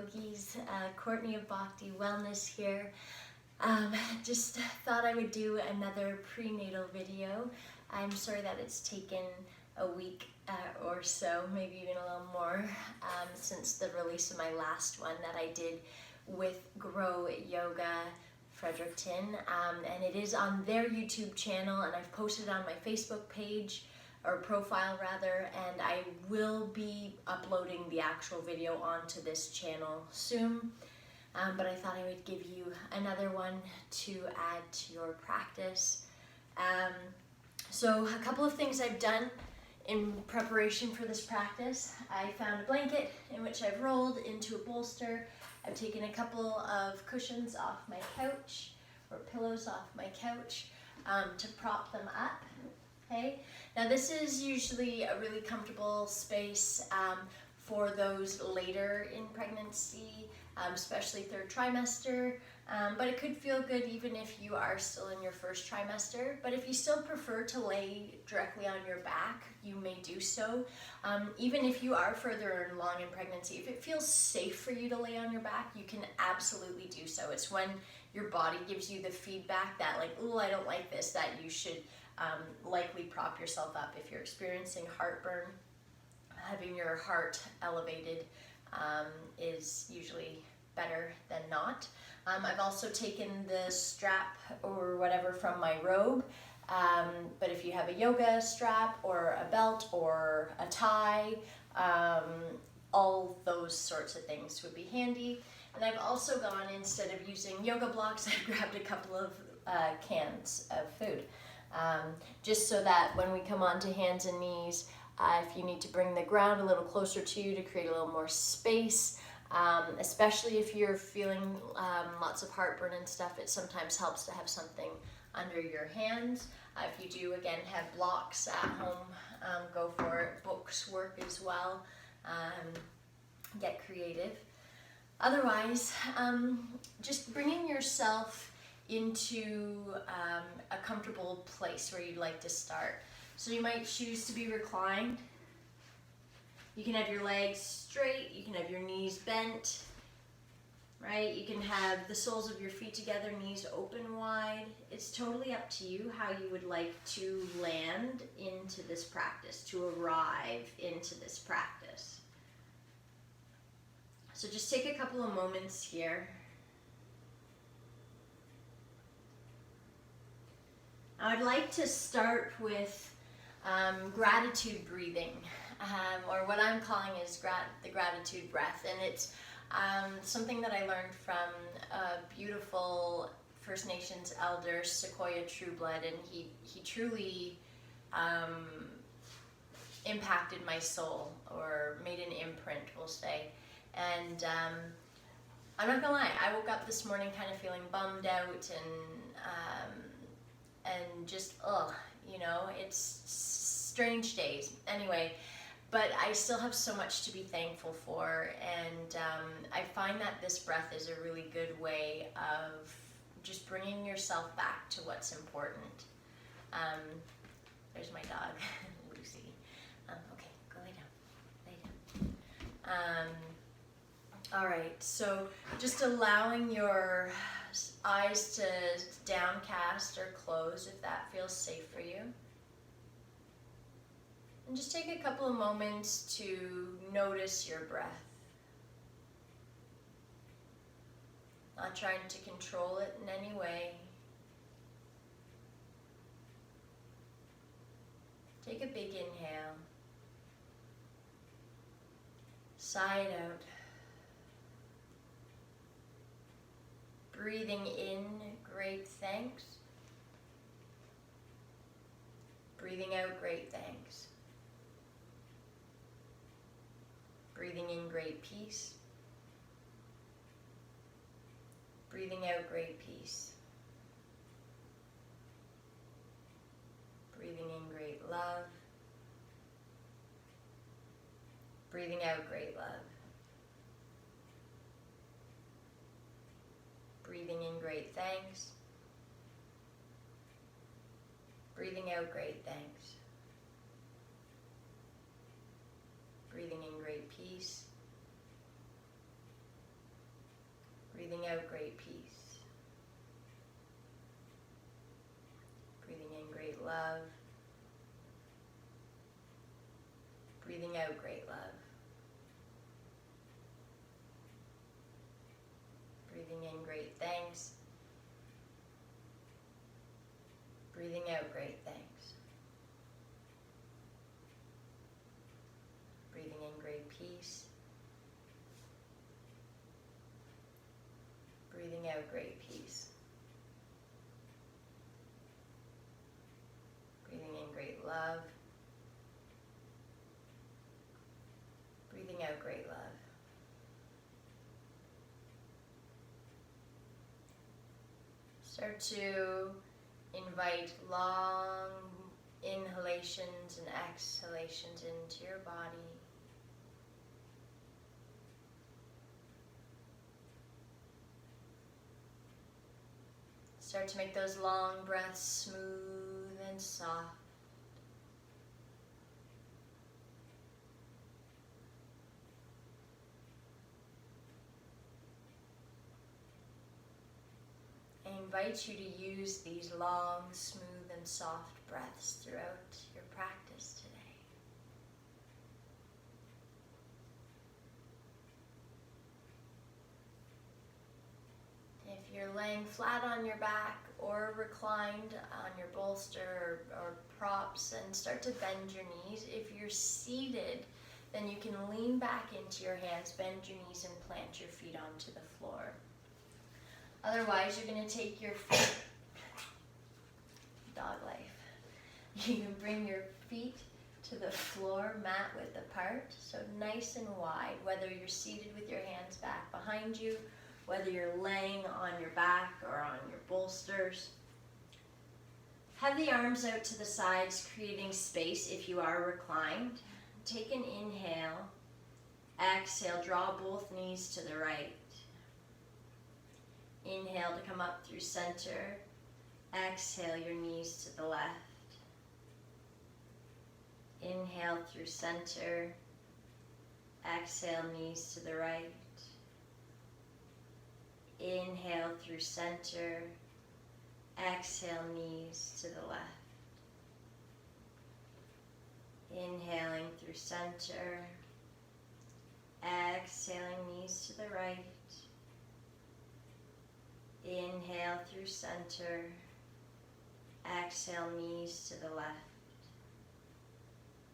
Yogis, Courtney of Bhakti Wellness here. Just thought I would do another prenatal video. I'm sorry that it's taken a week or so, maybe even a little more, since the release of my last one that I did with Grow Yoga Fredericton, and it is on their YouTube channel, and I've posted it on my Facebook page, or profile rather, and I will be uploading the actual video onto this channel soon, but I thought I would give you another one to add to your practice. So a couple of things I've done in preparation for this practice. I found a blanket in which I've rolled into a bolster. I've taken a couple of cushions off my couch, or pillows off my couch, to prop them up. Okay. Now this is usually a really comfortable space for those later in pregnancy, especially third trimester, but it could feel good even if you are still in your first trimester. But if you still prefer to lay directly on your back, you may do so. Even if you are further along in pregnancy, if it feels safe for you to lay on your back, you can absolutely do so. It's when your body gives you the feedback that, like, oh, I don't like this, that you should likely prop yourself up. If you're experiencing heartburn, having your heart elevated is usually better than not. I've also taken the strap or whatever from my robe, but if you have a yoga strap or a belt or a tie, all those sorts of things would be handy. And I've also gone, instead of using yoga blocks, I've grabbed a couple of cans of food. Just so that when we come onto hands and knees, if you need to bring the ground a little closer to you to create a little more space, especially if you're feeling lots of heartburn and stuff, it sometimes helps to have something under your hands. If you do, again, have blocks at home, go for it. Books work as well. Get creative. Otherwise, just bringing yourself into a comfortable place where you'd like to start. So you might choose to be reclined. You can have your legs straight, you can have your knees bent, right? You can have the soles of your feet together, knees open wide. It's totally up to you how you would like to land into this practice, to arrive into this practice. So just take a couple of moments here. I would like to start with gratitude breathing, or what I'm calling is the gratitude breath. And it's something that I learned from a beautiful First Nations elder, Sequoia Trueblood, and he truly impacted my soul, or made an imprint, we'll say. And I'm not gonna lie, I woke up this morning kind of feeling bummed out and just, you know, it's strange days. Anyway, but I still have so much to be thankful for, and I find that this breath is a really good way of just bringing yourself back to what's important. There's my dog, Lucy. Okay, go lay down. All right, so just allowing your eyes to downcast or close if that feels safe for you. And just take a couple of moments to notice your breath. Not trying to control it in any way. Take a big inhale. Sigh it out. Breathing in, great thanks. Breathing out, great thanks. Breathing in, great peace. Breathing out, great peace. Breathing in, great love. Breathing out, great love. Breathing in, great thanks. Breathing out, great thanks. Breathing in, great peace. Breathing out great peace. Breathing in great love. Breathing out great love. Breathing in great thanks. Breathing out great thanks. Breathing in great peace. Breathing out great peace. Breathing in great love. Breathing out great love. Start to invite long inhalations and exhalations into your body. Start to make those long breaths smooth and soft. I invite you to use these long, smooth, and soft breaths throughout your practice today. If you're laying flat on your back or reclined on your bolster or props, then start to bend your knees. If you're seated, then you can lean back into your hands, bend your knees, and plant your feet onto the floor. Otherwise, you're going to take your feet, dog life. You can bring your feet to the floor, mat width apart, so nice and wide, whether you're seated with your hands back behind you, whether you're laying on your back or on your bolsters. Have the arms out to the sides, creating space if you are reclined. Take an inhale. Exhale, draw both knees to the right. Inhale to come up through center. Exhale your knees to the left. Inhale through center. Exhale, knees to the right. Inhale through center. Exhale, knees to the left. Inhaling through center. Exhaling, knees to the right. Inhale through center. Exhale, knees to the left.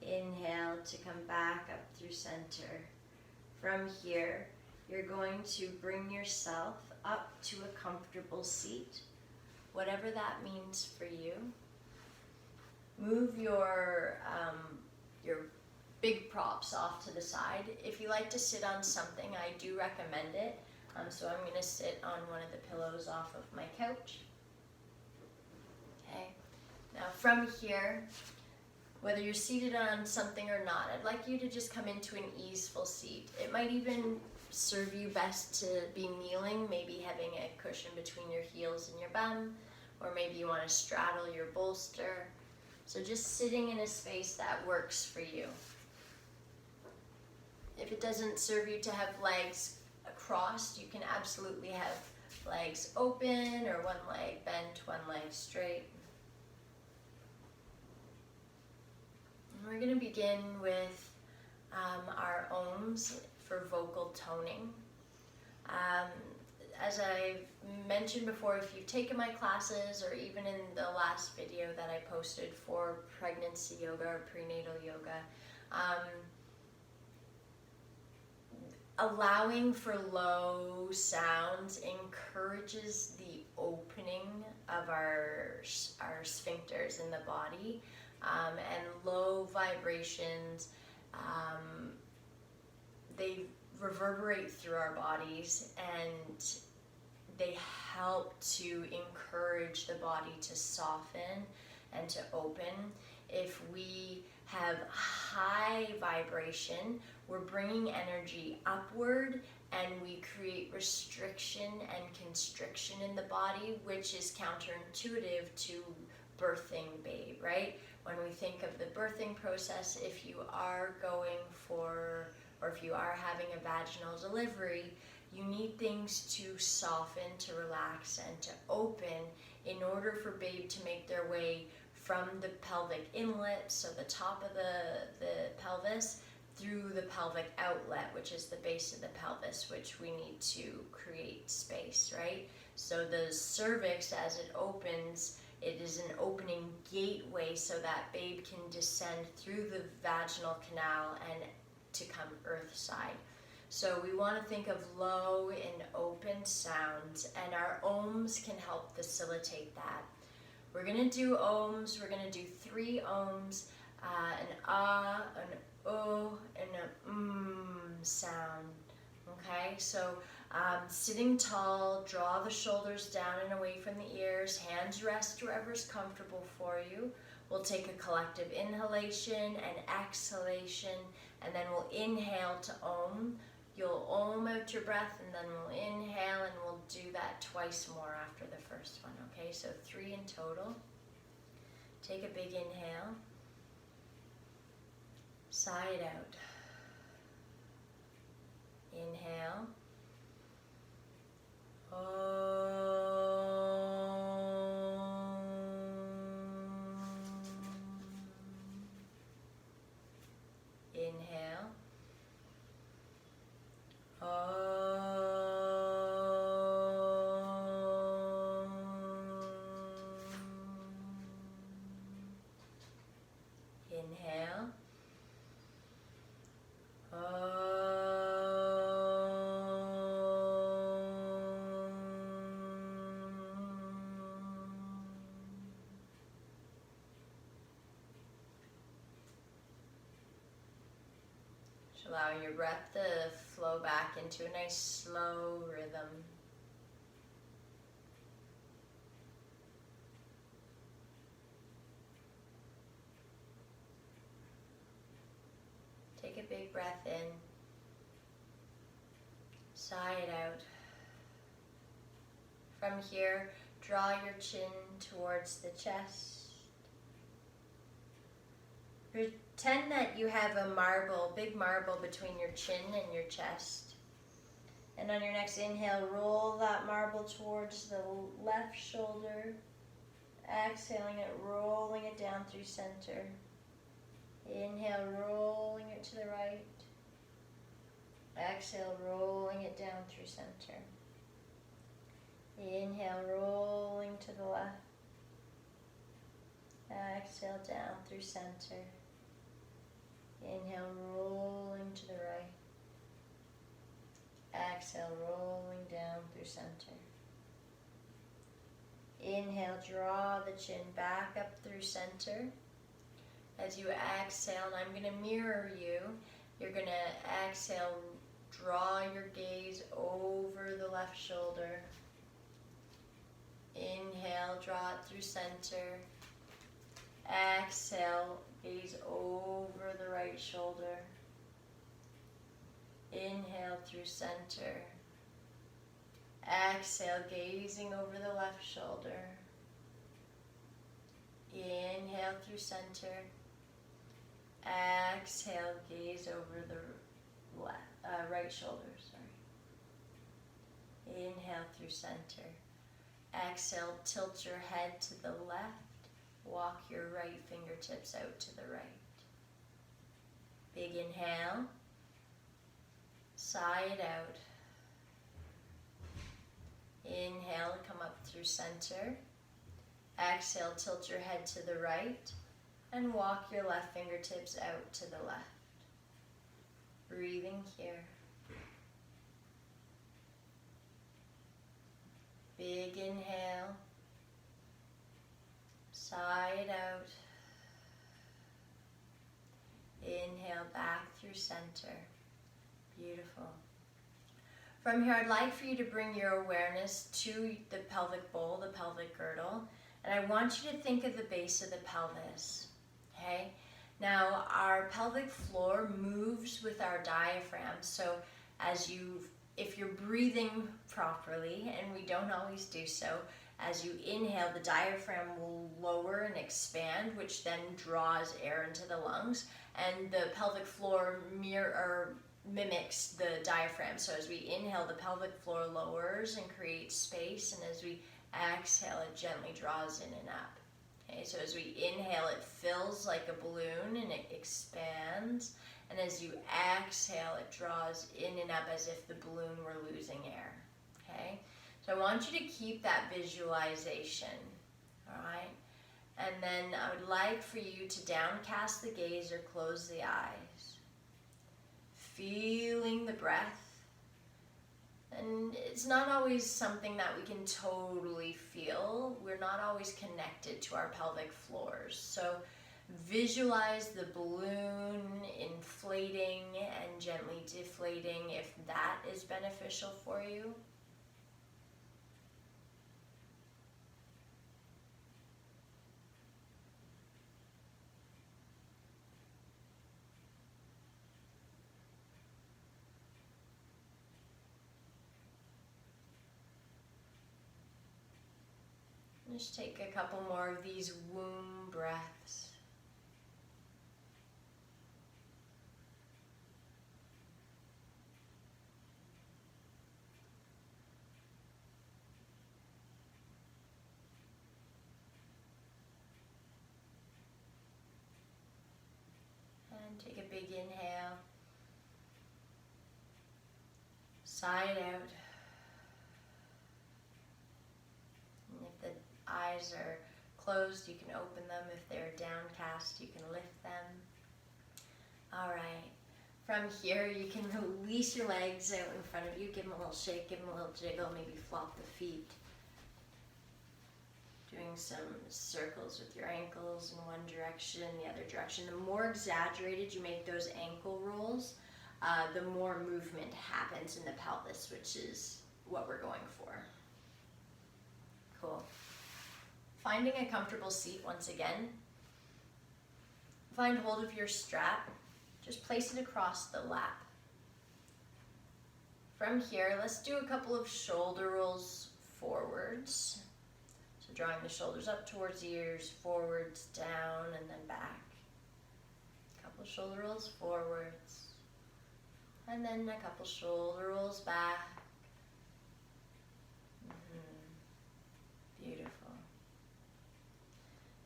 Inhale to come back up through center. From here, you're going to bring yourself up to a comfortable seat, whatever that means for you. Move your big props off to the side. If you like to sit on something, I do recommend it. So I'm going to sit on one of the pillows off of my couch. Okay. Now from here, whether you're seated on something or not, I'd like you to just come into an easeful seat. It might even serve you best to be kneeling, maybe having a cushion between your heels and your bum, or maybe you want to straddle your bolster. So just sitting in a space that works for you. If it doesn't serve you to have legs crossed, you can absolutely have legs open or one leg bent, one leg straight. And we're going to begin with our ohms for vocal toning. As I mentioned before, if you've taken my classes or even in the last video that I posted for pregnancy yoga or prenatal yoga, allowing for low sounds encourages the opening of our sphincters in the body, and low vibrations, they reverberate through our bodies and they help to encourage the body to soften and to open. If we have high vibration, we're bringing energy upward and we create restriction and constriction in the body, which is counterintuitive to birthing babe, right? When we think of the birthing process, if you are going for or if you are having a vaginal delivery, you need things to soften, to relax, and to open in order for babe to make their way from the pelvic inlet, so the top of the pelvis, through the pelvic outlet, which is the base of the pelvis, which we need to create space, right? So the cervix, as it opens, it is an opening gateway so that babe can descend through the vaginal canal and to come earth side. So we want to think of low and open sounds, and our ohms can help facilitate that. We're going to do ohms. We're going to do 3 ohms, an ah, an oh, and a sound. Okay, so sitting tall, draw the shoulders down and away from the ears, hands rest wherever's comfortable for you. We'll take a collective inhalation and exhalation, and then we'll inhale to om. You'll om out your breath, and then we'll inhale, and we'll do that twice more after the first one, okay? So 3 in total. Take a big inhale. Sigh it out. Inhale. Inhale. Inhale. Allowing your breath to flow back into a nice slow rhythm. Take a big breath in. Sigh it out. From here, draw your chin towards the chest. Pretend that you have a marble, big marble between your chin and your chest. And on your next inhale, roll that marble towards the left shoulder. Exhaling it, rolling it down through center. Inhale, rolling it to the right. Exhale, rolling it down through center. Inhale, rolling to the left. Exhale, down through center. Inhale, rolling to the right. Exhale, rolling down through center. Inhale, draw the chin back up through center. As you exhale, and I'm going to mirror you, you're going to exhale, draw your gaze over the left shoulder. Inhale, draw it through center. Exhale, gaze over the right shoulder. Inhale through center. Exhale, gazing over the left shoulder. Inhale through center. Exhale, gaze over the right shoulder. Inhale through center. Exhale, tilt your head to the left. Walk your right fingertips out to the right. Big inhale. Sigh it out. Inhale, come up through center. Exhale, tilt your head to the right and walk your left fingertips out to the left. Breathing here. Big inhale. Sigh it out. Inhale back through center. Beautiful. From here, I'd like for you to bring your awareness to the pelvic bowl, the pelvic girdle, and I want you to think of the base of the pelvis, okay? Now, our pelvic floor moves with our diaphragm, so if you're breathing properly, and we don't always do so, as you inhale, the diaphragm will lower and expand, which then draws air into the lungs, and the pelvic floor mimics the diaphragm. So as we inhale, the pelvic floor lowers and creates space, and as we exhale, it gently draws in and up. Okay, so as we inhale, it fills like a balloon and it expands, and as you exhale, it draws in and up as if the balloon were losing air. Okay, so I want you to keep that visualization, all right? And then I would like for you to downcast the gaze or close the eyes, feeling the breath. And it's not always something that we can totally feel. We're not always connected to our pelvic floors. So visualize the balloon inflating and gently deflating if that is beneficial for you. Just take a couple more of these womb breaths. And take a big inhale. Sigh it out. Eyes are closed, you can open them. If they're downcast, you can lift them. All right. From here, you can release your legs out in front of you. Give them a little shake, give them a little jiggle, maybe flop the feet. Doing some circles with your ankles in one direction, the other direction. The more exaggerated you make those ankle rolls, the more movement happens in the pelvis, which is what we're going for. Cool. Finding a comfortable seat once again. Find hold of your strap. Just place it across the lap. From here, let's do a couple of shoulder rolls forwards. So drawing the shoulders up towards the ears, forwards, down, and then back. A couple shoulder rolls forwards. And then a couple shoulder rolls back. Beautiful.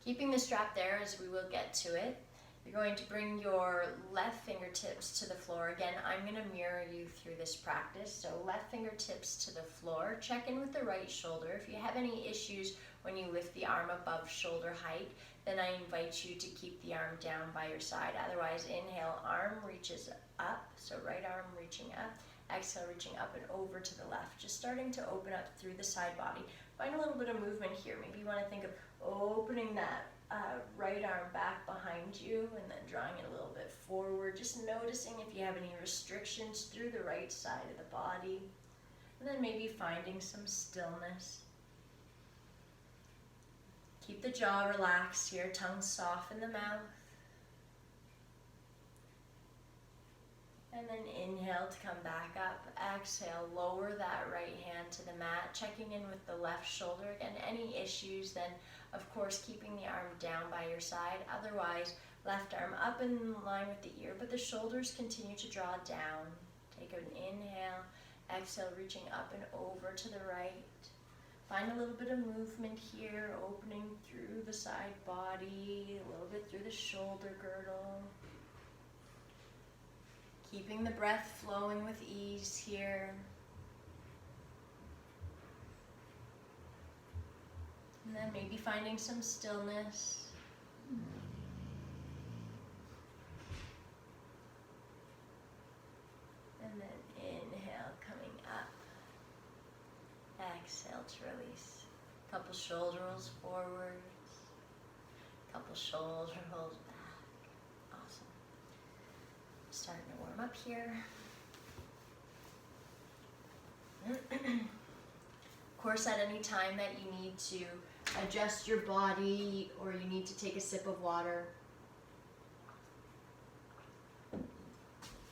Keeping the strap there as we will get to it. You're going to bring your left fingertips to the floor. Again, I'm going to mirror you through this practice. So left fingertips to the floor. Check in with the right shoulder. If you have any issues when you lift the arm above shoulder height, then I invite you to keep the arm down by your side. Otherwise, inhale, arm reaches up. So right arm reaching up. Exhale, reaching up and over to the left. Just starting to open up through the side body. Find a little bit of movement here. Maybe you want to think of opening that right arm back behind you and then drawing it a little bit forward. Just noticing if you have any restrictions through the right side of the body. And then maybe finding some stillness. Keep the jaw relaxed here, tongue soft in the mouth. And then inhale to come back up. Exhale, lower that right hand to the mat, checking in with the left shoulder. Again, any issues, then of course keeping the arm down by your side. Otherwise, left arm up in line with the ear, but the shoulders continue to draw down. Take an inhale, exhale, reaching up and over to the right. Find a little bit of movement here, opening through the side body, a little bit through the shoulder girdle. Keeping the breath flowing with ease here. And then maybe finding some stillness. And then inhale, coming up. Exhale to release. Couple shoulder rolls forwards. Couple shoulder rolls back. Awesome. Starting to warm up here. Of course, at any time that you need to adjust your body or you need to take a sip of water,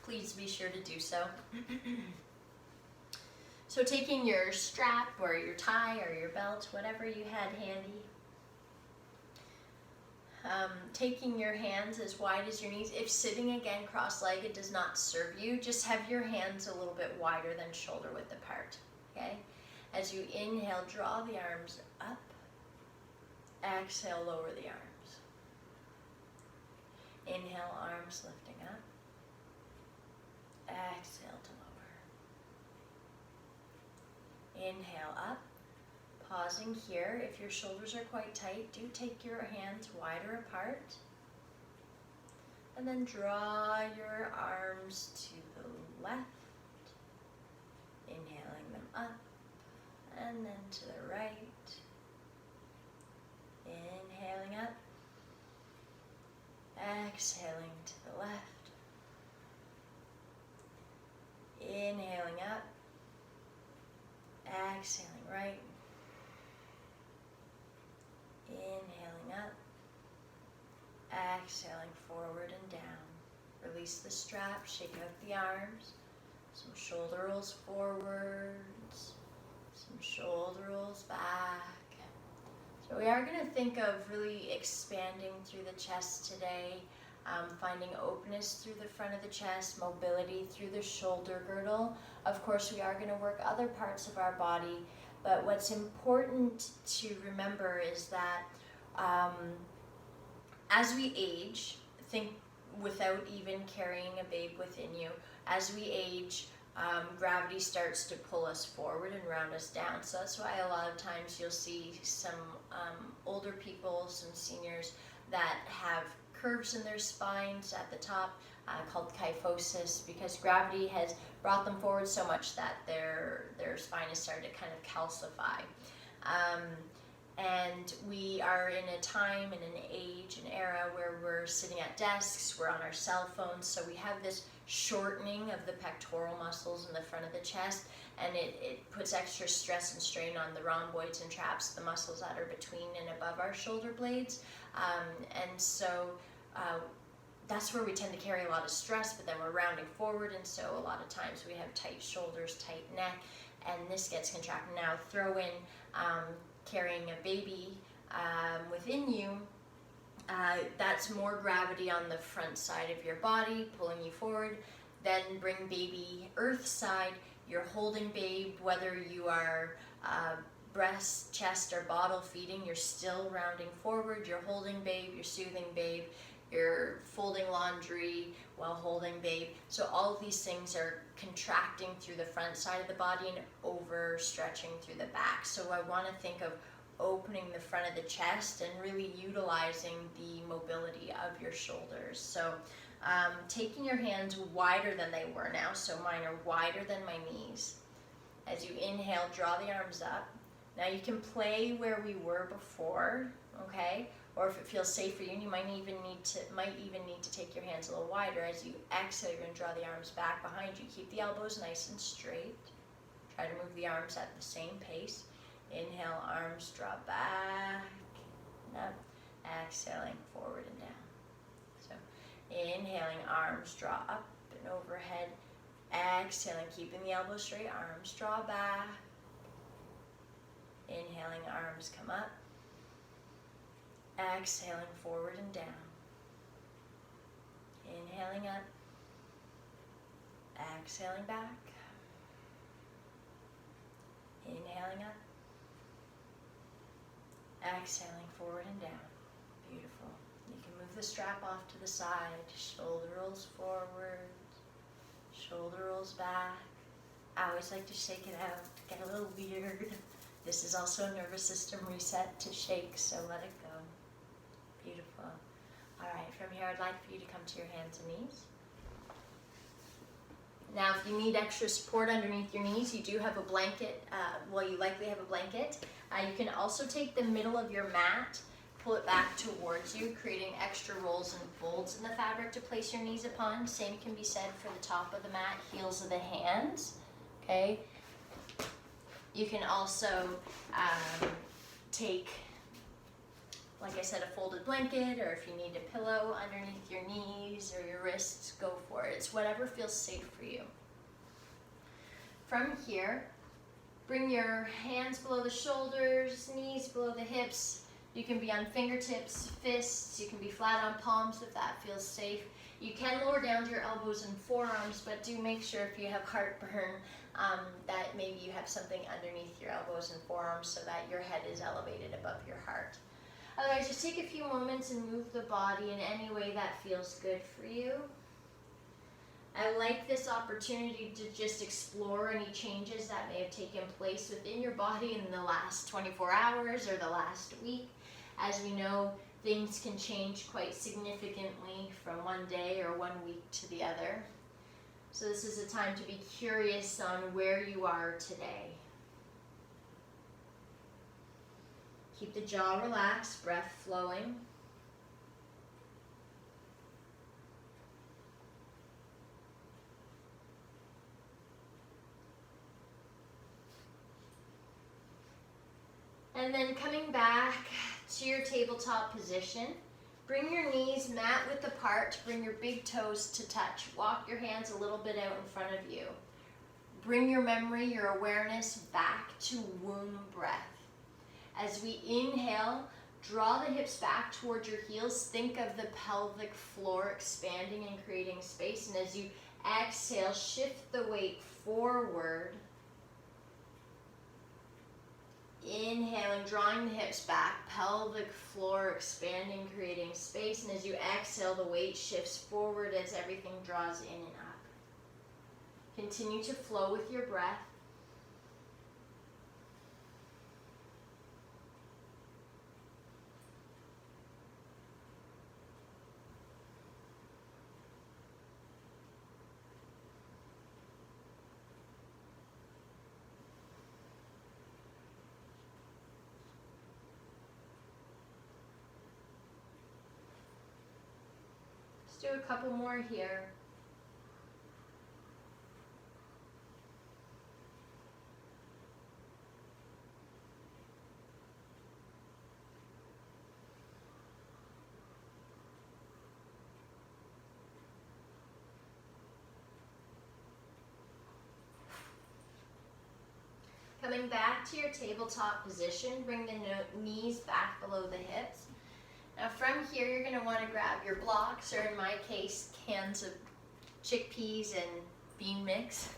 please be sure to do so. So taking your strap or your tie or your belt, whatever you had handy, Taking your hands as wide as your knees. If sitting again cross-legged does not serve you, just have your hands a little bit wider than shoulder width apart, okay? As you inhale, draw the arms up. Exhale, lower the arms. Inhale, arms lifting up. Exhale to lower. Inhale up. Pausing here. If your shoulders are quite tight, do take your hands wider apart. And then draw your arms to the left. Inhaling them up. And then to the right. Inhaling up. Exhaling to the left. Inhaling up. Exhaling right. Inhaling up. Exhaling forward and down. Release the strap, shake out the arms. Some shoulder rolls forwards. Some shoulder rolls back. So we are going to think of really expanding through the chest today, finding openness through the front of the chest, mobility through the shoulder girdle. Of course, we are going to work other parts of our body, but what's important to remember is that as we age, think without even carrying a babe within you, as we age, gravity starts to pull us forward and round us down. So that's why a lot of times you'll see some older people, some seniors that have curves in their spines at the top called kyphosis, because gravity has brought them forward so much that their spine has started to kind of calcify. And we are in a time and an age, an era where we're sitting at desks, we're on our cell phones, so we have this shortening of the pectoral muscles in the front of the chest, and it puts extra stress and strain on the rhomboids and traps, the muscles that are between and above our shoulder blades. And so that's where we tend to carry a lot of stress, but then we're rounding forward, and so a lot of times we have tight shoulders, tight neck, and this gets contracted. Now throw in carrying a baby within you, that's more gravity on the front side of your body, pulling you forward. Then bring baby earth side, you're holding babe, whether you are breast, chest, or bottle feeding, you're still rounding forward, you're holding babe, you're soothing babe, you're folding laundry while holding babe. So all of these things are contracting through the front side of the body and overstretching through the back. So I want to think of opening the front of the chest and really utilizing the mobility of your shoulders. So taking your hands wider than they were now, so mine are wider than my knees. As you inhale, draw the arms up. Now you can play where we were before, okay? Or if it feels safe for you, you might even need to take your hands a little wider. As you exhale, you're going to draw the arms back behind you. Keep the elbows nice and straight. Try to move the arms at the same pace. Inhale, arms draw back and up. Exhaling, forward and down. So inhaling, arms draw up and overhead. Exhaling, keeping the elbows straight, arms draw back. Inhaling, arms come up. Exhaling, forward and down. Inhaling up. Exhaling back. Inhaling up. Exhaling, forward and down. Beautiful. You can move the strap off to the side. Shoulder rolls forward. Shoulder rolls back. I always like to shake it out. Get a little weird. This is also a nervous system reset to shake, so let it go. Beautiful. All right, from here I'd like for you to come to your hands and knees. Now if you need extra support underneath your knees, you do have a blanket. You likely have a blanket. You can also take the middle of your mat, pull it back towards you, creating extra rolls and folds in the fabric to place your knees upon. Same can be said for the top of the mat, heels of the hands. Okay. You can also take, like I said, a folded blanket, or if you need a pillow underneath your knees or your wrists, go for it. It's whatever feels safe for you. From here, bring your hands below the shoulders, knees below the hips, You can be on fingertips, fists, you can be flat on palms if that feels safe. You can lower down to your elbows and forearms, but do make sure if you have heartburn that maybe you have something underneath your elbows and forearms so that your head is elevated above your heart. Otherwise, just take a few moments and move the body in any way that feels good for you. I like this opportunity to just explore any changes that may have taken place within your body in the last 24 hours or the last week. As we know, things can change quite significantly from one day or 1 week to the other. So this is a time to be curious on where you are today. Keep the jaw relaxed, breath flowing. And then coming back to your tabletop position, bring your knees mat width apart, bring your big toes to touch. Walk your hands a little bit out in front of you. Bring your memory, your awareness back to womb breath. As we inhale, draw the hips back towards your heels. Think of the pelvic floor expanding and creating space. And as you exhale, shift the weight forward. Inhaling, drawing the hips back, pelvic floor expanding, creating space. And as you exhale, the weight shifts forward as everything draws in and up. Continue to flow with your breath. Do a couple more here. Coming back to your tabletop position, bring the knees back below the hips. Now from here, you're going to want to grab your blocks, or in my case, cans of chickpeas and bean mix,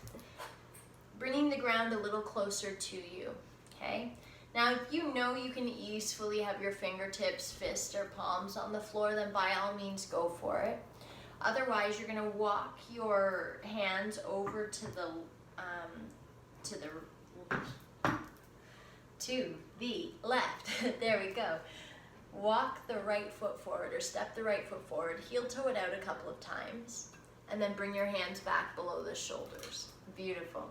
bringing the ground a little closer to you, okay? Now, if you know you can easily have your fingertips, fists, or palms on the floor, then by all means go for it. Otherwise, you're going to walk your hands over to the left. There we go. Walk the right foot forward, or step the right foot forward, heel toe it out a couple of times, and then bring your hands back below the shoulders. Beautiful.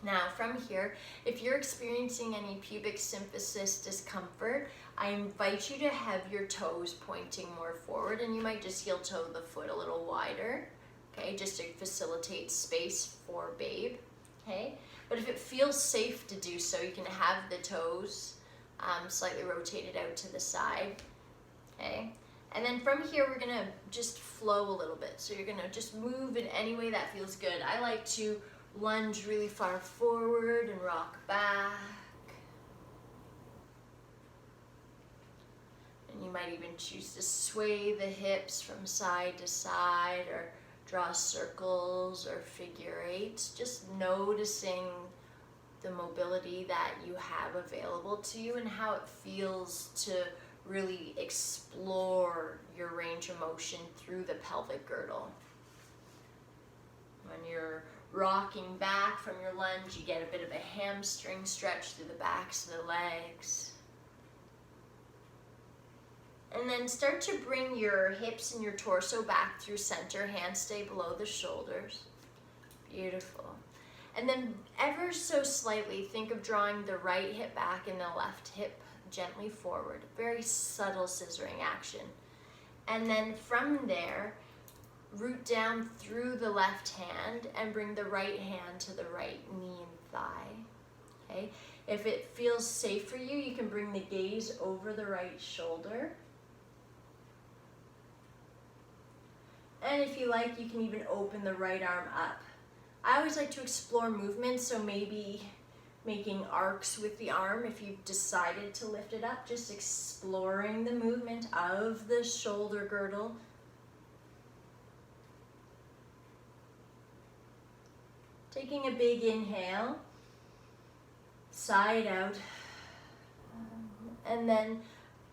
Now from here, if you're experiencing any pubic symphysis discomfort, I invite you to have your toes pointing more forward, and you might just heel toe the foot a little wider, okay, just to facilitate space for babe, okay? But if it feels safe to do so, you can have the toes slightly rotated out to the side, okay? And then from here, we're gonna just flow a little bit. So you're gonna just move in any way that feels good. I like to lunge really far forward and rock back. And you might even choose to sway the hips from side to side, or draw circles or figure eights, just noticing the mobility that you have available to you and how it feels to really explore your range of motion through the pelvic girdle. When you're rocking back from your lunge, you get a bit of a hamstring stretch through the backs of the legs. And then start to bring your hips and your torso back through center. Hands stay below the shoulders. Beautiful. And then ever so slightly, think of drawing the right hip back and the left hip gently forward. Very subtle scissoring action. And then from there, root down through the left hand and bring the right hand to the right knee and thigh. Okay? If it feels safe for you, you can bring the gaze over the right shoulder. And if you like, you can even open the right arm up. I always like to explore movement, so maybe making arcs with the arm if you've decided to lift it up, just exploring the movement of the shoulder girdle. Taking a big inhale, side out, and then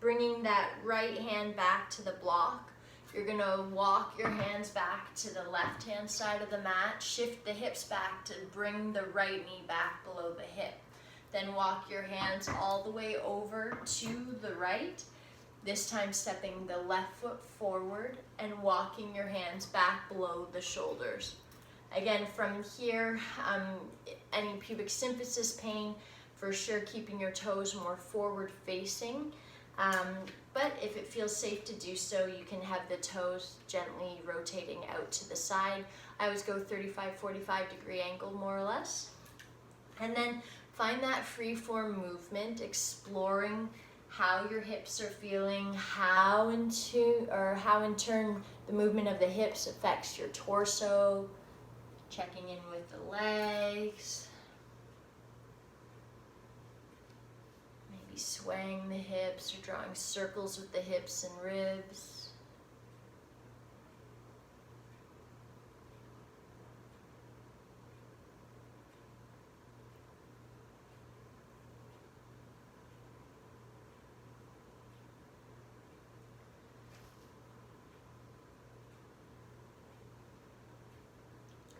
bringing that right hand back to the block. You're gonna walk your hands back to the left-hand side of the mat, shift the hips back to bring the right knee back below the hip. Then walk your hands all the way over to the right, this time stepping the left foot forward and walking your hands back below the shoulders. Again, from here, any pubic symphysis pain, for sure keeping your toes more forward facing. But if it feels safe to do so, you can have the toes gently rotating out to the side. I always go 35, 45 degree angle more or less. And then find that free form movement, exploring how your hips are feeling, how in turn the movement of the hips affects your torso, checking in with the legs. Swaying the hips or drawing circles with the hips and ribs.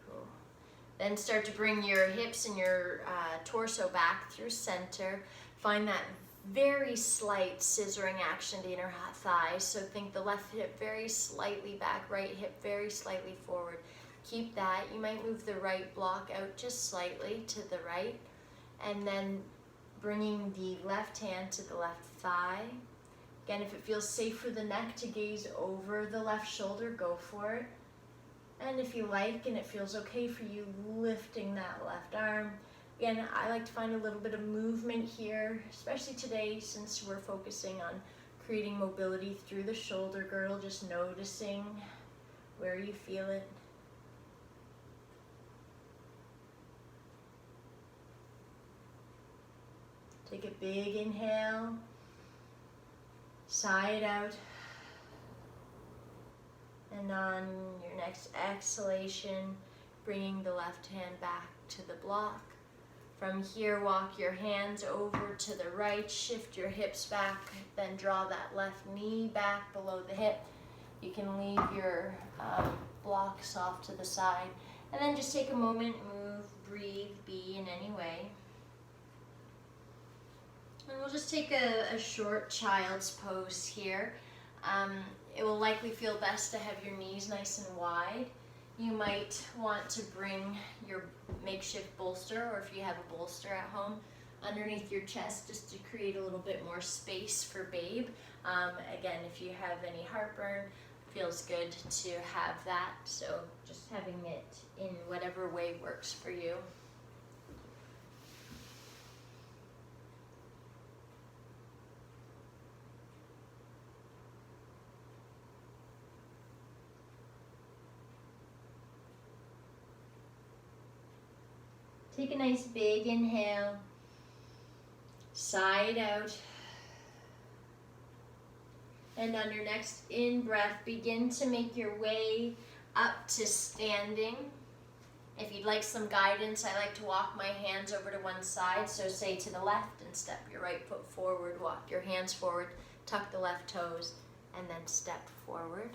Cool. Then start to bring your hips and your torso back through center. Find that very slight scissoring action to inner thigh. So think the left hip very slightly back, right hip very slightly forward. Keep that. You might move the right block out just slightly to the right. And then bringing the left hand to the left thigh. Again, if it feels safe for the neck to gaze over the left shoulder, go for it. And if you like and it feels okay for you, lifting that left arm. Again, I like to find a little bit of movement here, especially today since we're focusing on creating mobility through the shoulder girdle, just noticing where you feel it. Take a big inhale, side out, and on your next exhalation, bringing the left hand back to the block. From here, walk your hands over to the right, shift your hips back, then draw that left knee back below the hip. You can leave your blocks off to the side, and then just take a moment, move, breathe, be in any way. And we'll just take a short child's pose here. It will likely feel best to have your knees nice and wide. You might want to bring your makeshift bolster, or if you have a bolster at home, underneath your chest just to create a little bit more space for babe. Again, if you have any heartburn, feels good to have that. So just having it in whatever way works for you. Take a nice big inhale, side out, and on your next in-breath, begin to make your way up to standing. If you'd like some guidance, I like to walk my hands over to one side, so say to the left and step your right foot forward, walk your hands forward, tuck the left toes, and then step forward.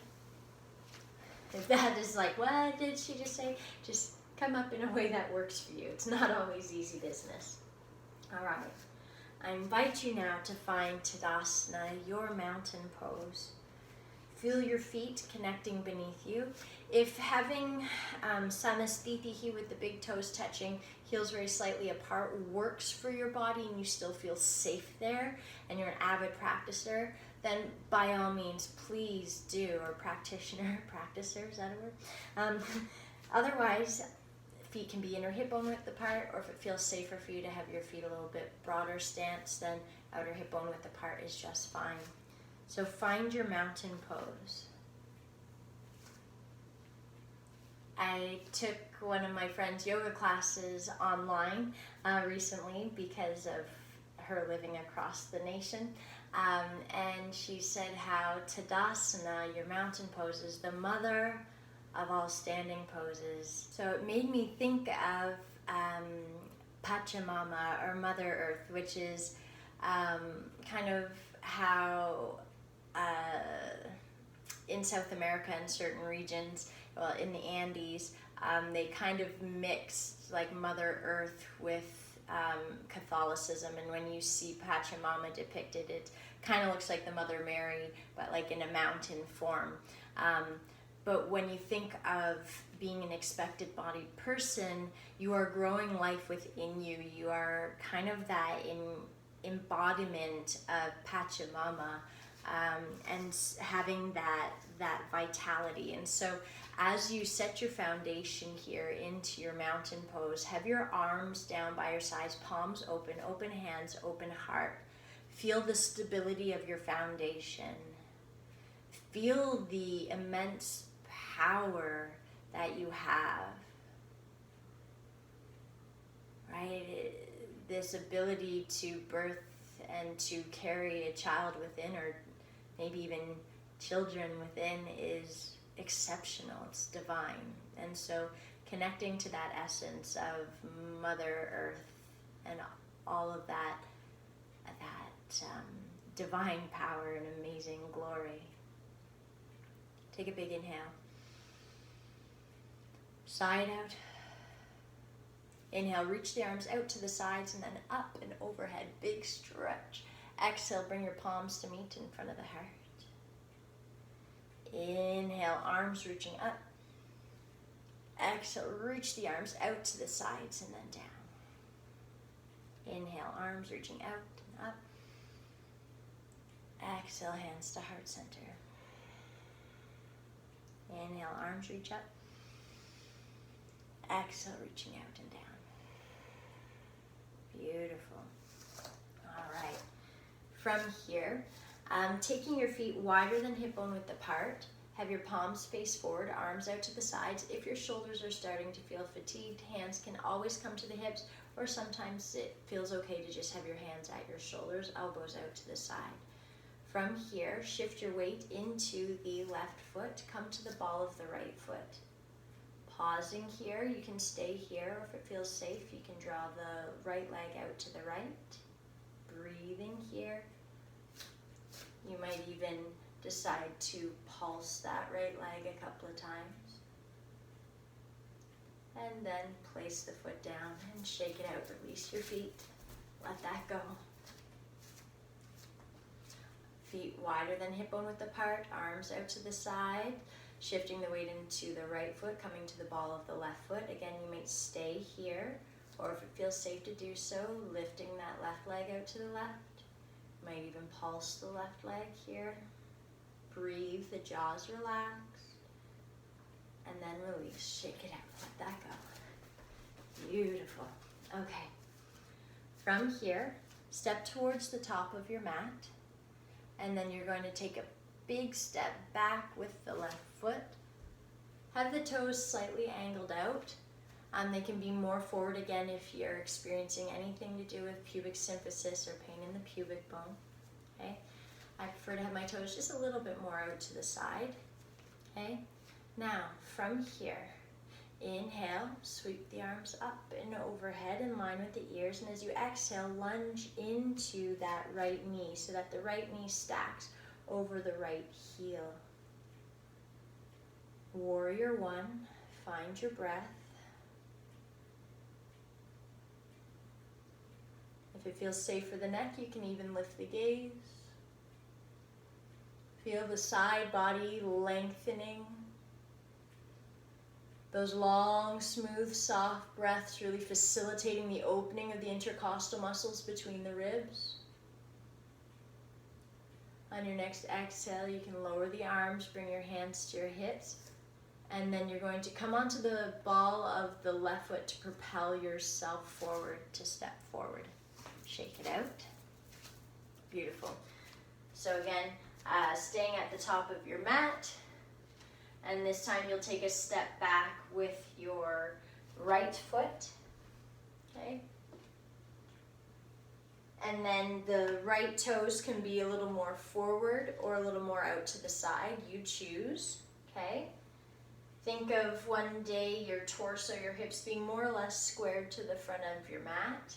If that is like, what did she just say? Just come up in a way that works for you. It's not always easy business. All right. I invite you now to find Tadasana, your mountain pose. Feel your feet connecting beneath you. If having samastitihi with the big toes touching, heels very slightly apart, works for your body and you still feel safe there and you're an avid practicer, then by all means, please do, or practitioner, practicer, is that a word? Otherwise, feet can be inner hip bone width apart, or if it feels safer for you to have your feet a little bit broader stance, then outer hip bone width apart is just fine. So find your mountain pose. I took one of my friend's yoga classes online recently because of her living across the nation. And she said how Tadasana, your mountain pose, is the mother of all standing poses. So it made me think of Pachamama, or Mother Earth, which is kind of how in South America in certain regions, well, in the Andes, they kind of mixed like Mother Earth with Catholicism, and when you see Pachamama depicted, it kind of looks like the Mother Mary, but like in a mountain form. But when you think of being an expected bodied person, you are growing life within you. You are kind of that embodiment of Pachamama, and having that vitality. And so as you set your foundation here into your mountain pose, have your arms down by your sides, palms open, open hands, open heart. Feel the stability of your foundation. Feel the immense power that you have, right? This ability to birth and to carry a child within, or maybe even children within, is exceptional. It's divine. And so connecting to that essence of Mother Earth and all of that divine power and amazing glory. Take a big inhale. Side out. Inhale, reach the arms out to the sides and then up and overhead. Big stretch. Exhale, bring your palms to meet in front of the heart. Inhale, arms reaching up. Exhale, reach the arms out to the sides and then down. Inhale, arms reaching out and up. Exhale, hands to heart center. Inhale, arms reach up. Exhale, reaching out and down. Beautiful. All right. From here, taking your feet wider than hip bone width apart, have your palms face forward, arms out to the sides. If your shoulders are starting to feel fatigued, hands can always come to the hips, or sometimes it feels okay to just have your hands at your shoulders, elbows out to the side. From here, shift your weight into the left foot, come to the ball of the right foot. Pausing here, you can stay here, or if it feels safe, you can draw the right leg out to the right. Breathing here. You might even decide to pulse that right leg a couple of times. And then place the foot down and shake it out. Release your feet. Let that go. Feet wider than hip bone width apart, arms out to the side. Shifting the weight into the right foot, coming to the ball of the left foot. Again, you might stay here, or if it feels safe to do so, lifting that left leg out to the left. You might even pulse the left leg here. Breathe, the jaws relax. And then release, shake it out, let that go. Beautiful. Okay. From here, step towards the top of your mat, and then you're going to take a big step back with the left foot. Have the toes slightly angled out. They can be more forward again if you're experiencing anything to do with pubic symphysis or pain in the pubic bone. Okay? I prefer to have my toes just a little bit more out to the side. Okay? Now, from here, inhale, sweep the arms up and overhead in line with the ears, and as you exhale, lunge into that right knee so that the right knee stacks over the right heel. Warrior one, find your breath. If it feels safe for the neck, you can even lift the gaze. Feel the side body lengthening. Those long, smooth, soft breaths really facilitating the opening of the intercostal muscles between the ribs. On your next exhale, you can lower the arms, bring your hands to your hips, and then you're going to come onto the ball of the left foot to propel yourself forward, to step forward. Shake it out. Beautiful. So again, staying at the top of your mat, And this time you'll take a step back with your right foot, okay? And then the right toes can be a little more forward or a little more out to the side. You choose, okay? Think of one day your torso, your hips being more or less squared to the front of your mat.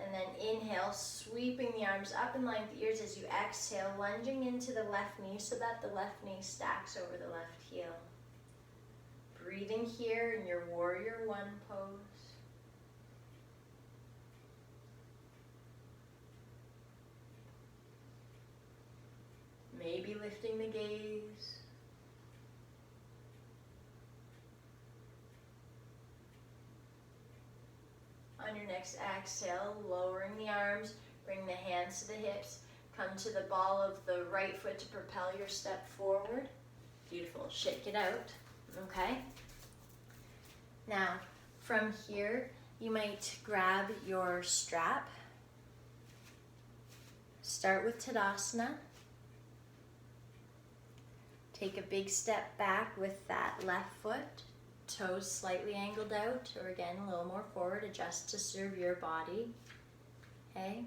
And then inhale, sweeping the arms up in line with the ears as you exhale, lunging into the left knee so that the left knee stacks over the left heel. Breathing here in your warrior one pose. Maybe lifting the gaze. On your next exhale, lowering the arms, bring the hands to the hips, come to the ball of the right foot to propel your step forward. Beautiful, shake it out, okay? Now, from here, you might grab your strap. Start with Tadasana. Take a big step back with that left foot, toes slightly angled out, or again, a little more forward, adjust to serve your body, okay?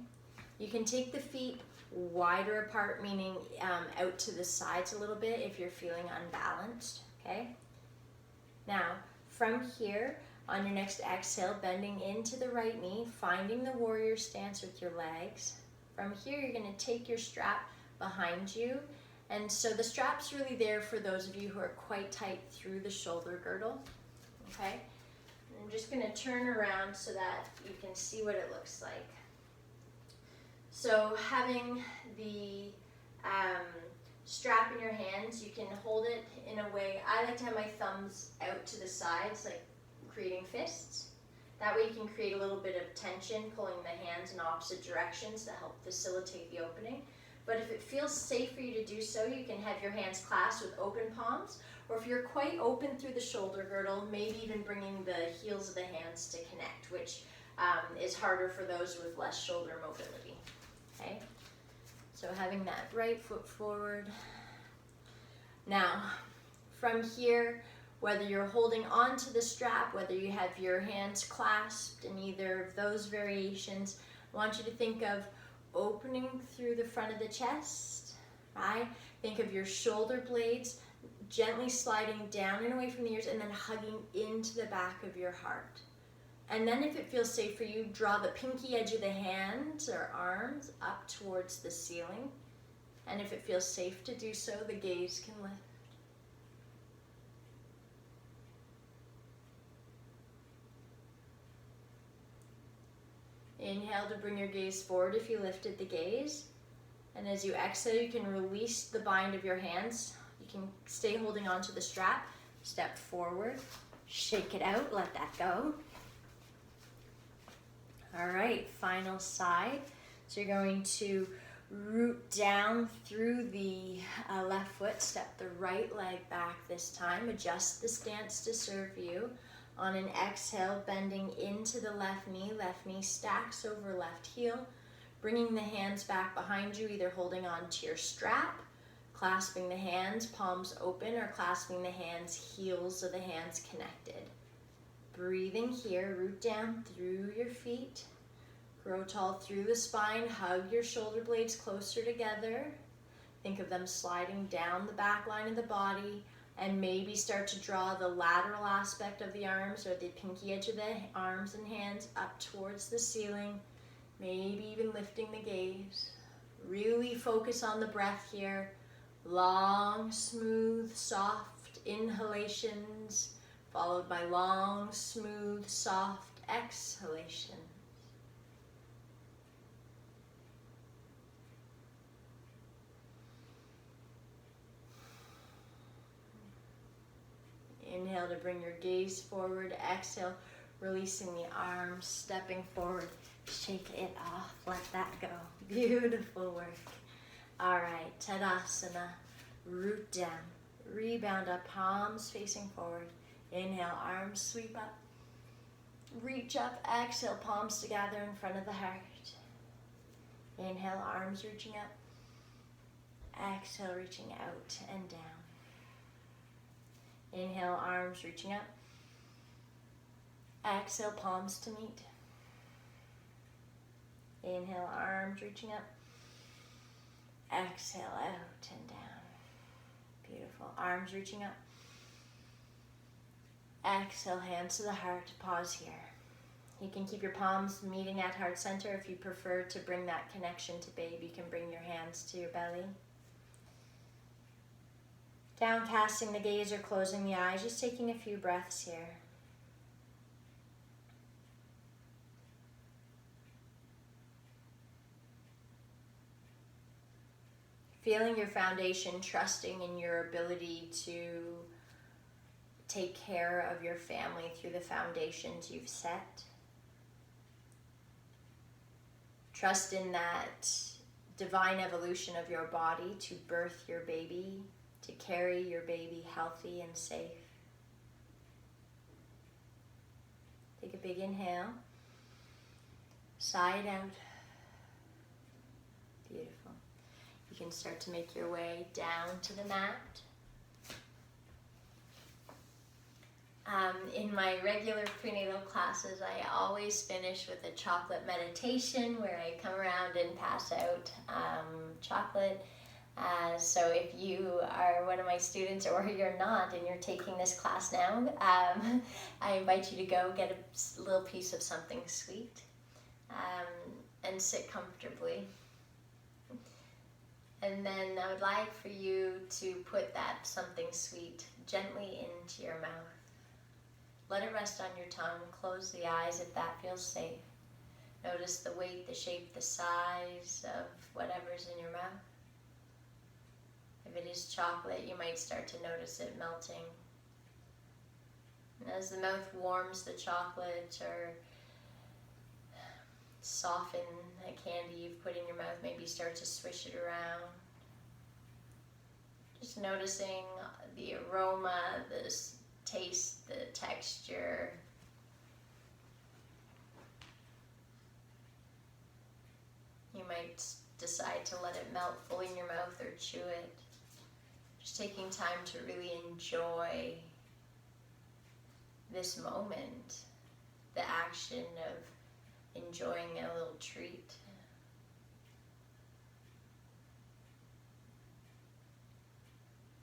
You can take the feet wider apart, meaning out to the sides a little bit if you're feeling unbalanced, okay? Now, from here, on your next exhale, bending into the right knee, finding the warrior stance with your legs. From here, you're gonna take your strap behind you, and so the strap's really there for those of you who are quite tight through the shoulder girdle, okay? And I'm just gonna turn around so that you can see what it looks like. So having the strap in your hands, you can hold it in a way, I like to have my thumbs out to the sides, like creating fists. That way you can create a little bit of tension, pulling the hands in opposite directions to help facilitate the opening. But if it feels safe for you to do so, you can have your hands clasped with open palms, or if you're quite open through the shoulder girdle, maybe even bringing the heels of the hands to connect, which is harder for those with less shoulder mobility, okay? So having that right foot forward. Now, from here, whether you're holding onto the strap, whether you have your hands clasped in either of those variations, I want you to think of opening through the front of the chest, right? Think of your shoulder blades gently sliding down and away from the ears and then hugging into the back of your heart. And then if it feels safe for you, draw the pinky edge of the hands or arms up towards the ceiling. And if it feels safe to do so, the gaze can lift. Inhale to bring your gaze forward if you lifted the gaze. And as you exhale, you can release the bind of your hands. You can stay holding onto the strap. Step forward, shake it out, let that go. All right, final side. So you're going to root down through the left foot, step the right leg back this time, adjust the stance to serve you. On an exhale, bending into the left knee stacks over left heel, bringing the hands back behind you, either holding on to your strap, clasping the hands, palms open, or clasping the hands, heels of the hands connected. Breathing here, root down through your feet, grow tall through the spine, hug your shoulder blades closer together. Think of them sliding down the back line of the body, and maybe start to draw the lateral aspect of the arms or the pinky edge of the arms and hands up towards the ceiling, maybe even lifting the gaze. Really focus on the breath here. Long, smooth, soft inhalations, followed by long, smooth, soft exhalations. Inhale to bring your gaze forward. Exhale, releasing the arms, stepping forward. Shake it off. Let that go. Beautiful work. All right, Tadasana. Root down. Rebound up, palms facing forward. Inhale, arms sweep up. Reach up. Exhale, palms together in front of the heart. Inhale, arms reaching up. Exhale, reaching out and down. Inhale, arms reaching up. Exhale, palms to meet. Inhale, arms reaching up. Exhale, out and down. Beautiful. Arms reaching up. Exhale, hands to the heart. Pause here. You can keep your palms meeting at heart center. If you prefer to bring that connection to babe, you can bring your hands to your belly. Downcasting the gaze or closing the eyes, just taking a few breaths here. Feeling your foundation, trusting in your ability to take care of your family through the foundations you've set. Trust in that divine evolution of your body to birth your baby, to carry your baby healthy and safe. Take a big inhale. Sigh it out. Beautiful. You can start to make your way down to the mat. In my regular prenatal classes, I always finish with a chocolate meditation where I come around and pass out chocolate. So if you are one of my students or you're not and you're taking this class now, I invite you to go get a little piece of something sweet and sit comfortably. And then I would like for you to put that something sweet gently into your mouth. Let it rest on your tongue. Close the eyes if that feels safe. Notice the weight, the shape, the size of whatever's in your mouth. If it is chocolate, you might start to notice it melting. And as the mouth warms the chocolate or soften a candy you've put in your mouth, maybe start to swish it around. Just noticing the aroma, the taste, the texture. You might decide to let it melt fully in your mouth or chew it. Just taking time to really enjoy this moment, the action of enjoying a little treat.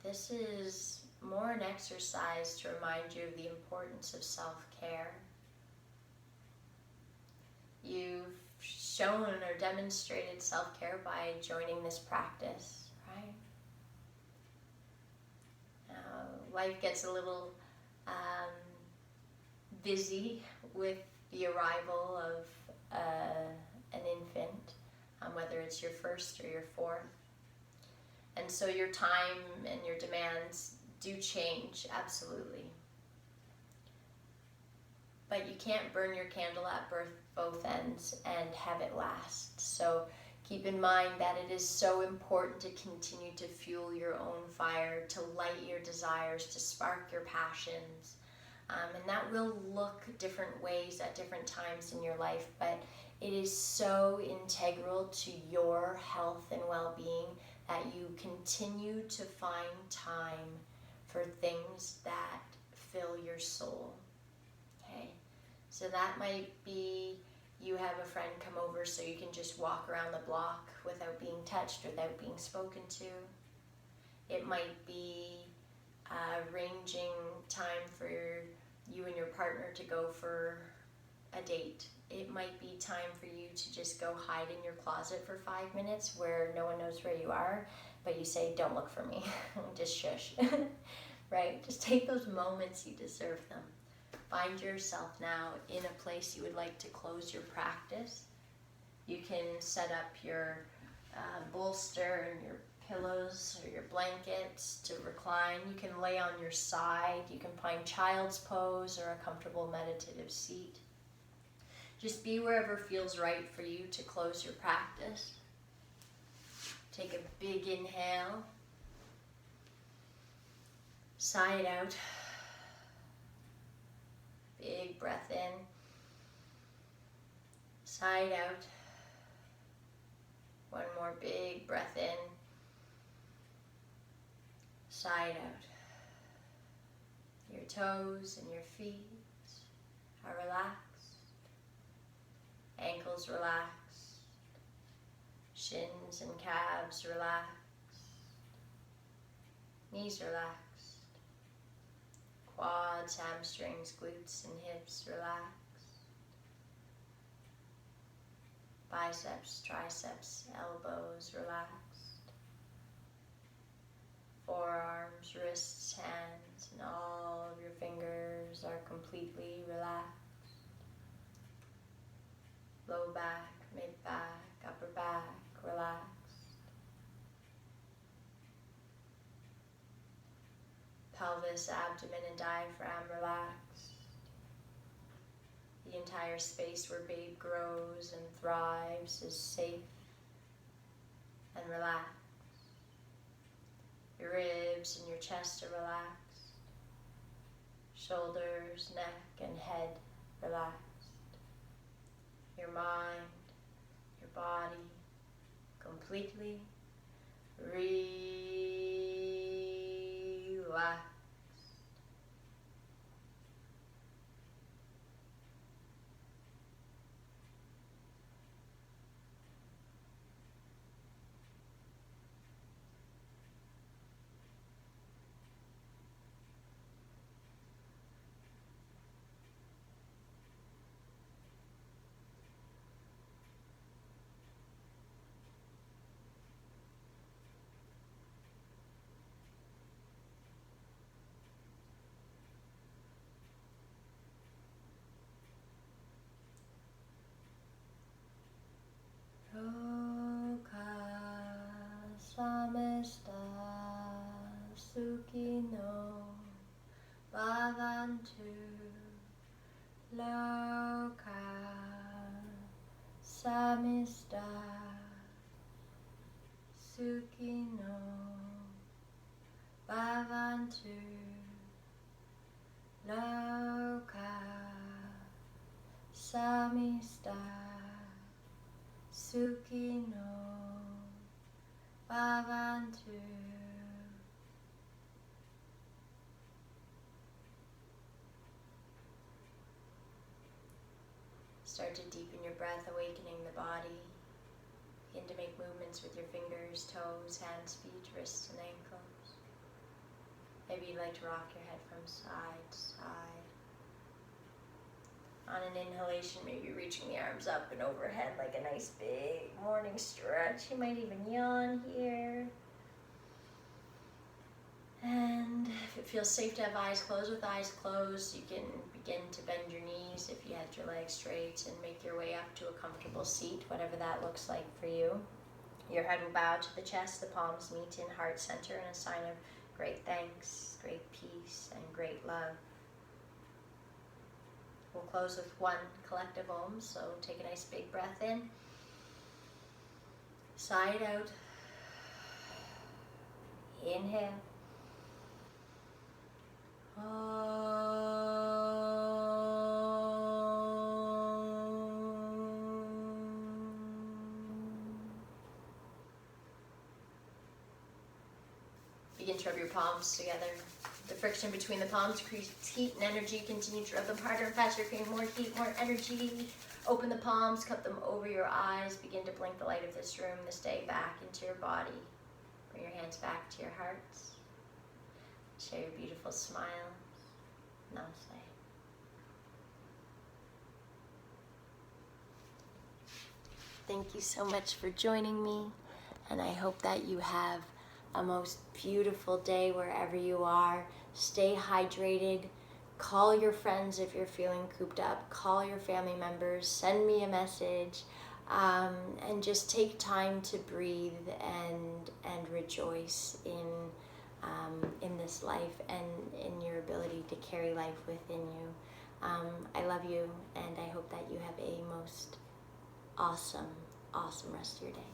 This is more an exercise to remind you of the importance of self-care. You've shown or demonstrated self-care by joining this practice, right? Now, life gets a little busy with the arrival of an infant, whether it's your first or your fourth. And so your time and your demands do change, absolutely. But you can't burn your candle at both ends and have it last. So keep in mind that it is so important to continue to fuel your own fire, to light your desires, to spark your passions. And that will look different ways at different times in your life, but it is so integral to your health and well-being that you continue to find time for things that fill your soul. Okay, so that might be you have a friend come over so you can just walk around the block without being touched, without being spoken to. It might be arranging time for you and your partner to go for a date. It might be time for you to just go hide in your closet for 5 minutes where no one knows where you are, but you say, don't look for me, just shush, right? Just take those moments, you deserve them. Find yourself now in a place you would like to close your practice. You can set up your bolster and your pillows or your blankets to recline. You can lay on your side. You can find child's pose or a comfortable meditative seat. Just be wherever feels right for you to close your practice. Take a big inhale. Sigh it out. Big breath in. Sigh it out. One more big breath in. Sigh it out. Your toes and your feet are relaxed. Ankles relaxed. Shins and calves relaxed. Knees relaxed. Quads, hamstrings, glutes, and hips relaxed. Biceps, triceps, elbows relaxed. Forearms, wrists, hands, and all of your fingers are completely relaxed. Low back, mid back, upper back relaxed. Pelvis, abdomen, and diaphragm relaxed. The entire space where babe grows and thrives is safe and relaxed. Your ribs and your chest are relaxed. Shoulders, neck, and head relaxed. Your mind, your body completely relaxed. Samesta Sukhino Bhavantu Loka Samista Sukhino Bhavantu Loka Samista Sukhino Bhavantu. Start to deepen your breath, awakening the body. Begin to make movements with your fingers, toes, hands, feet, wrists, and ankles. Maybe you'd like to rock your head from side to side. On an inhalation, maybe reaching the arms up and overhead like a nice big morning stretch. You might even yawn here. And if it feels safe to have eyes closed, with eyes closed, you can begin to bend your knees if you had your legs straight and make your way up to a comfortable seat, whatever that looks like for you. Your head will bow to the chest, the palms meet in heart center in a sign of great thanks, great peace, and great love. We'll close with one collective Om, so take a nice big breath in. Side out. Inhale. Begin to rub your palms together. The friction between the palms creates heat and energy. Continue to rub them harder and faster, creating more heat, more energy. Open the palms, cup them over your eyes. Begin to blink the light of this room, this day, back into your body. Bring your hands back to your hearts. Share your beautiful smiles. Namaste. Thank you so much for joining me, and I hope that you have a most beautiful day wherever you are. Stay hydrated. Call your friends if you're feeling cooped up. Call your family members. Send me a message. And just take time to breathe and rejoice in this life and in your ability to carry life within you. I love you, and I hope that you have a most awesome rest of your day.